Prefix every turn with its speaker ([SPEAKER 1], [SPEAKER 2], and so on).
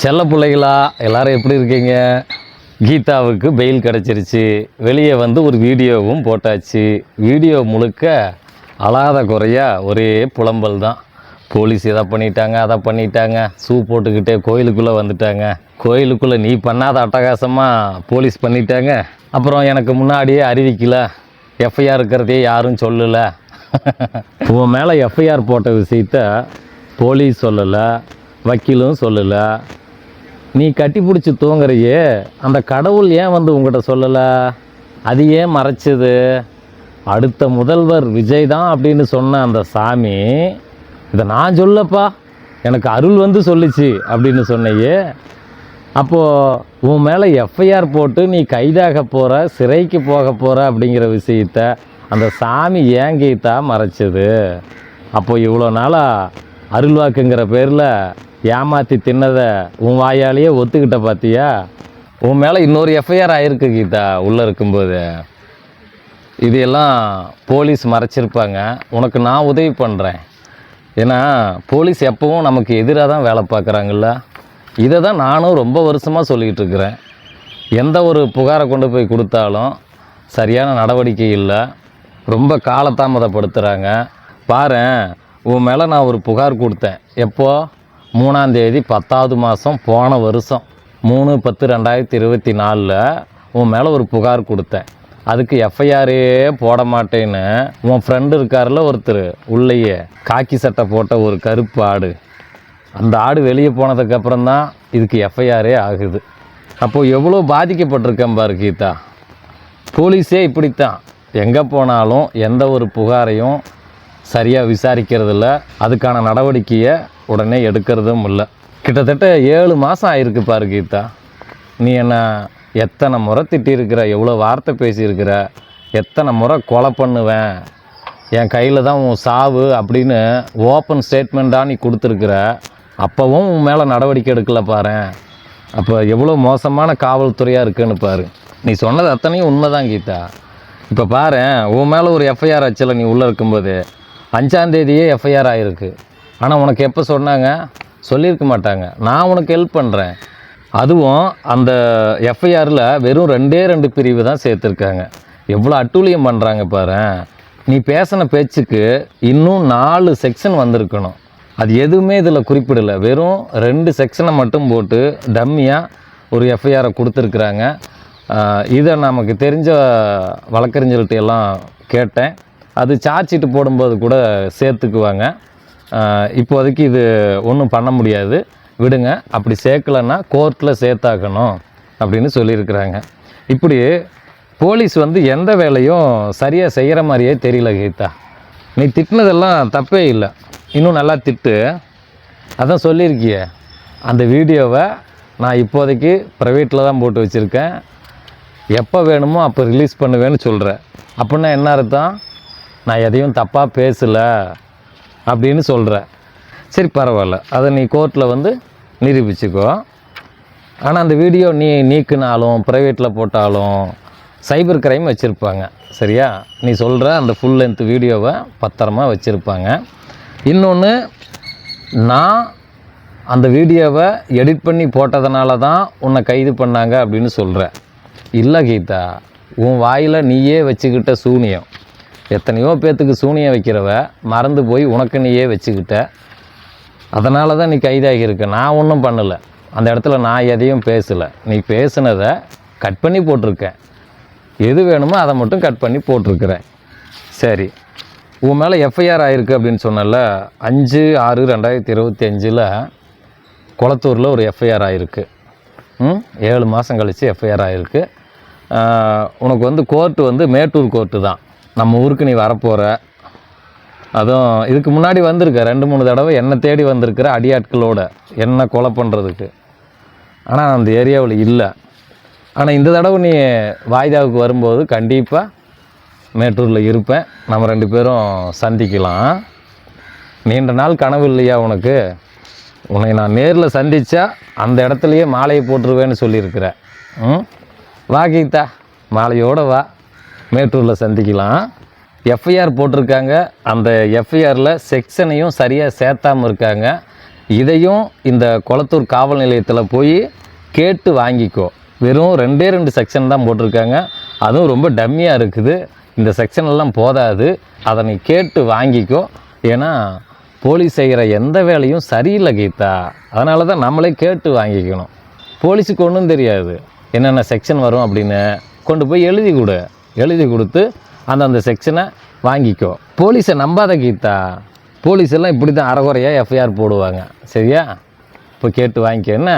[SPEAKER 1] செல்ல பிள்ளைகளா எல்லாரும் எப்படி இருக்கீங்க? கீதாவுக்கு பெயில் கிடச்சிருச்சு. வெளியே வந்து ஒரு வீடியோவும் போட்டாச்சு. வீடியோ முழுக்க அழாத குறையா ஒரே புலம்பல் தான். போலீஸ் இதை பண்ணிட்டாங்க, அதை பண்ணிட்டாங்க, ஷூ போட்டுக்கிட்டே கோயிலுக்குள்ளே வந்துட்டாங்க, கோயிலுக்குள்ளே நீ பண்ணாத அட்டகாசமாக போலீஸ் பண்ணிட்டாங்க, அப்புறம் எனக்கு முன்னாடியே அறிவிக்கல, எஃப்ஐஆர் இருக்கிறதே யாரும் சொல்லலை. உன் மேலே எஃப்ஐஆர் போட்ட விஷயத்த போலீஸ் சொல்லலை, வக்கீலும் சொல்லலை. நீ கட்டி பிடிச்சி தூங்குறையே, அந்த கடவுள் ஏன் வந்து உங்கள்கிட்ட சொல்லலை? அது ஏன் மறைச்சது? அடுத்த முதல்வர் விஜய் தான் அப்படின்னு சொன்ன அந்த சாமி, இதை நான் சொல்லப்பா, எனக்கு அருள் வந்து சொல்லிச்சு அப்படின்னு சொன்னையே. அப்போது உன் மேலே எஃப்ஐஆர் போட்டு நீ கைதாக போகிற, சிறைக்கு போக போகிற அப்படிங்கிற விஷயத்த அந்த சாமி ஏன் கீதா மறைச்சது? அப்போ இவ்வளோ நாளாக அருள்வாக்குங்கிற பேரில் ஏமாற்றி தின்னதை உன் வாயாலேயே ஒத்துக்கிட்ட பார்த்தியா? உன் மேலே இன்னொரு எஃப்ஐஆர் ஆகிருக்கு கீதா உள்ளே இருக்கும்போது. இதையெல்லாம் போலீஸ் மறைச்சிருப்பாங்க. உனக்கு நான் உதவி பண்ணுறேன். ஏன்னா போலீஸ் எப்பவும் நமக்கு எதிராக தான் வேலை பார்க்குறாங்கல்ல. இதை தான் நானும் ரொம்ப வருஷமாக சொல்லிக்கிட்டு இருக்கிறேன். எந்த ஒரு புகாரை கொண்டு போய் கொடுத்தாலும் சரியான நடவடிக்கை இல்லை, ரொம்ப காலதாமதப்படுத்துகிறாங்க. பாரேன், உன் மேலே நான் ஒரு புகார் கொடுத்தேன். எப்போ? 3ஆம் தேதி 10வது மாதம் போன வருஷம் 3/10/2024 உன் மேலே ஒரு புகார் கொடுத்தேன். அதுக்கு எஃப்ஐஆரே போட மாட்டேன்னு உன் ஃப்ரெண்டு இருக்கார்ல ஒருத்தர், உள்ளேயே காக்கி சட்டை போட்ட ஒரு கருப்பு ஆடு, அந்த ஆடு வெளியே போனதுக்கப்புறம் தான் இதுக்கு எஃப்ஐஆரே ஆகுது. அப்போது எவ்வளோ பாதிக்கப்பட்டிருக்கேன் பாரு கீதா. போலீஸே இப்படித்தான், எங்கே போனாலும் எந்த ஒரு புகாரையும் சரியாக விசாரிக்கிறதில்ல, அதுக்கான நடவடிக்கையை உடனே எடுக்கிறதும் இல்லை. கிட்டத்தட்ட 7 மாதம் ஆயிருக்கு பாரு கீதா. நீ என்ன எத்தனை முறை திட்டிருக்கிற, எவ்வளோ வார்த்தை பேசியிருக்கிற, எத்தனை முறை கொலை பண்ணுவேன், என் கையில் தான் உன் சாவு அப்படின்னு ஓப்பன் ஸ்டேட்மெண்ட்டாக நீ கொடுத்துருக்குற. அப்போவும் உன் மேலே நடவடிக்கை எடுக்கல பாரு. அப்போ எவ்வளோ மோசமான காவல்துறையாக இருக்குன்னு பாரு. நீ சொன்னது அத்தனையும் உண்மை தான் கீதா. இப்போ பாரு, உன் மேலே ஒரு எஃப்ஐஆர் ஆச்சுல நீ உள்ளே இருக்கும்போது. 5ஆம் தேதியே எஃப்ஐஆர் ஆகிருக்கு. ஆனால் உனக்கு எப்போ சொன்னாங்க? சொல்லியிருக்க மாட்டாங்க. நான் உனக்கு ஹெல்ப் பண்ணுறேன். அதுவும் அந்த எஃப்ஐஆரில் வெறும் 2 பிரிவு தான் சேர்த்துருக்காங்க. எவ்வளோ அட்டூழியம் பண்ணுறாங்க பாரு. நீ பேசின பேச்சுக்கு இன்னும் 4 செக்ஷன் வந்திருக்கணும். அது எதுவுமே இதில் குறிப்பிடலை. வெறும் 2 செக்ஷனை மட்டும் போட்டு டம்மியாக ஒரு எஃப்ஐஆரை கொடுத்துருக்குறாங்க. இதை நமக்கு தெரிஞ்ச வழக்கறிஞர்கிட்ட எல்லாம் கேட்டேன். அது சார்ஜ் ஷீட்டு போடும்போது கூட சேர்த்துக்குவாங்க. இப்போதைக்கு இது ஒன்றும் பண்ண முடியாது, விடுங்க. அப்படி சேர்க்கலைன்னா கோர்ட்டில் சேர்த்தாக்கணும் அப்படின்னு சொல்லியிருக்கிறாங்க. இப்படி போலீஸ் வந்து எந்த வேலையும் சரியாக செய்கிற மாதிரியே தெரியல கீதா. நீ திட்டினதெல்லாம் தப்பே இல்லை, இன்னும் நல்லா திட்டு. அதான் சொல்லியிருக்கிய, அந்த வீடியோவை நான் இப்போதைக்கு ப்ரைவேட்டில் தான் போட்டு வச்சுருக்கேன், எப்போ வேணுமோ அப்போ ரிலீஸ் பண்ணுவேன்னு சொல்கிறேன். அப்படின்னா என்ன அர்த்தம்? நான் எதையும் தப்பாக பேசலை அப்படின்னு சொல்கிறேன். சரி, பரவாயில்ல, அதை நீ கோர்ட்டில் வந்து நிரூபிச்சுக்கோ. ஆனால் அந்த வீடியோ நீ நீக்கினாலும் ப்ரைவேட்டில் போட்டாலும் சைபர் கிரைம் வச்சுருப்பாங்க, சரியா? நீ சொல்கிற அந்த ஃபுல் லென்த் வீடியோவை பத்திரமா வச்சுருப்பாங்க. இன்னொன்று, நான் அந்த வீடியோவை எடிட் பண்ணி போட்டதுனால தான் உன்னை கைது பண்ணாங்க அப்படின்னு சொல்கிறேன். இல்லை கீதா, உன் வாயில் நீயே வச்சுக்கிட்ட சூனியம். எத்தனையோ பேர்த்துக்கு சூனியம் வைக்கிறவ மறந்து போய் உனக்கு நீயே வச்சுக்கிட்ட. அதனால தான் நீ கைதாகியிருக்க. நான் ஒன்றும் பண்ணலை. அந்த இடத்துல நான் எதையும் பேசலை. நீ பேசுனதை கட் பண்ணி போட்டிருக்கேன். எது வேணுமோ அதை மட்டும் கட் பண்ணி போட்டிருக்கிறேன். சரி, உன் மேலே எஃப்ஐஆர் ஆகிருக்கு அப்படின்னு சொன்னல. 5/6/2025 குளத்தூரில் ஒரு எஃப்ஐஆர் ஆகிருக்கு. 7 மாதம் கழித்து எஃப்ஐஆர் ஆகிருக்கு. உனக்கு வந்து கோர்ட்டு வந்து மேட்டூர் கோர்ட்டு தான். நம்ம ஊருக்கு நீ வரப்போகிற. அதுவும் இதுக்கு முன்னாடி வந்திருக்க 2-3 தடவை என்னை தேடி வந்திருக்கிற அடியாட்களோட என்னை கொலை பண்ணுறதுக்கு. ஆனால் அந்த ஏரியாவில் இல்லை. ஆனால் இந்த தடவை நீ வாய்தாவுக்கு வரும்போது கண்டிப்பாக மேட்டூரில் இருப்பேன். நம்ம 2 பேரும் சந்திக்கலாம். நீண்ட நாள் கனவு இல்லையா உனக்கு? உன்னை நான் நேரில் சந்தித்தா அந்த இடத்துலையே மாலையை போட்டுருவேன்னு சொல்லியிருக்கிறேன். வா கீதா, மாலையோடு வா, மேட்டூரில் சந்திக்கலாம். எஃப்ஐஆர் போட்டிருக்காங்க. அந்த எஃப்ஐஆரில் செக்ஷனையும் சரியாக சேர்த்தாமல் இருக்காங்க. இதையும் இந்த கொளத்தூர் காவல் நிலையத்தில் போய் கேட்டு வாங்கிக்கோ. வெறும் 2 செக்ஷன் தான் போட்டிருக்காங்க, அதுவும் ரொம்ப டம்மியாக இருக்குது. இந்த செக்ஷன் எல்லாம் போதாது, அதை நீ கேட்டு வாங்கிக்கோ. ஏன்னா போலீஸ் செய்கிற எந்த வேலையும் சரியில்லை கீதா. அதனால தான் நம்மளே கேட்டு வாங்கிக்கணும். போலீஸுக்கு ஒன்றும் தெரியாது என்னென்ன செக்ஷன் வரும் அப்படின்னு. கொண்டு போய் எழுதி கொடுத்து அந்தந்த செக்ஷனை வாங்கிக்கோ. போலீஸை நம்பாத கீதா. போலீஸ் எல்லாம் இப்படி தான் அரைகுறையாக எஃப்ஐஆர் போடுவாங்க. சரியா? இப்போ கேட்டு வாங்கிக்க என்ன.